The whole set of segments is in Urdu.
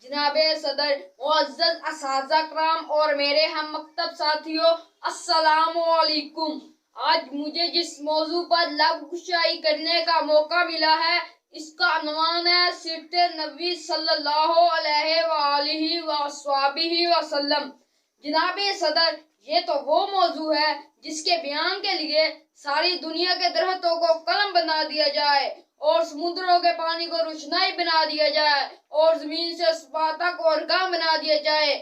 جناب صدر، معزز اساتذہ کرام اور میرے ہم مکتب ساتھیوں، السلام علیکم۔ آج مجھے جس موضوع پر لب کشائی کرنے کا موقع ملا ہے، اس کا عنوان ہے سیرت نبوی صلی اللہ علیہ وآلہ وصحبہ وسلم۔ جناب صدر، یہ تو وہ موضوع ہے جس کے بیان کے لیے ساری دنیا کے درختوں کو قلم بنا دیا جائے اور سمندروں کے پانی کو روشنائی بنا دیا جائے اور زمین سے آسمان تک اورگاں بنا دیا جائے۔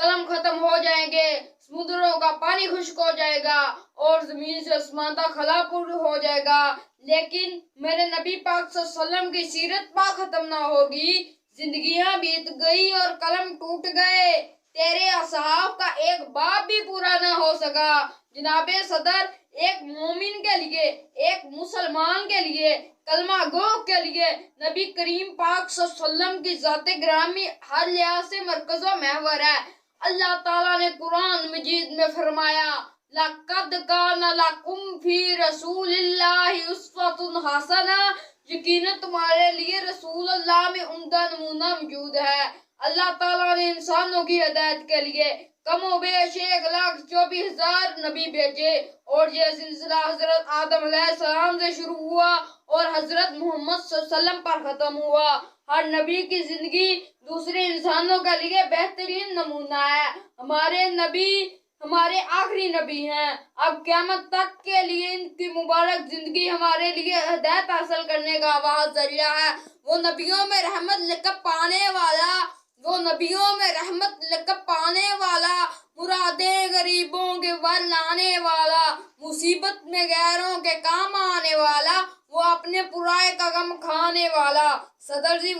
قلم ختم ہو جائیں گے، سمندروں کا پانی خشک ہو جائے گا اور زمین سے آسمان تک خلا پر ہو جائے گا، لیکن میرے نبی پاک صلی اللہ علیہ وسلم کی سیرت پاک ختم نہ ہوگی۔ زندگیاں بیت گئی اور قلم ٹوٹ گئے، تیرے اصحاب کا ایک باب بھی پورا نہ ہو سکا۔ جناب صدر، ایک مومن کے لیے، ایک مسلمان کے لیے، کلمہ گو کے لیے نبی کریم پاک صلی اللہ علیہ وسلم کی ذات گرامی ہر لحاظ سے مرکز و محور ہے۔ اللہ تعالیٰ نے قرآن مجید میں فرمایا، لَقَدْ كَانَ لَكُمْ فِي رَسُولِ اللَّهِ أُسْوَةٌ حَسَنَةٌ، یقیناً تمہارے لیے رسول اللہ میں عمدہ نمونہ موجود ہے۔ اللہ تعالیٰ نے انسانوں کی ہدایت کے لیے کم و بیش 1,24,000 نبی بھیجے، اور یہ سلسلہ حضرت آدم علیہ السلام سے شروع ہوا اور حضرت محمد صلی اللہ علیہ وسلم پر ختم ہوا۔ ہر نبی کی زندگی دوسرے انسانوں کے لیے بہترین نمونہ ہے۔ ہمارے نبی ہمارے آخری نبی ہیں، اب قیامت تک کے لیے ان کی مبارک زندگی ہمارے لیے ہدایت حاصل کرنے کا واحد ذریعہ ہے۔ وہ نبیوں میں رحمت لقب پانے والا، مرادیں غریبوں کے ور لانے والا، مصیبت میں غیروں کے کام آنے والا، وہ اپنے پرائے کا غم کھانے والا۔ صدر جی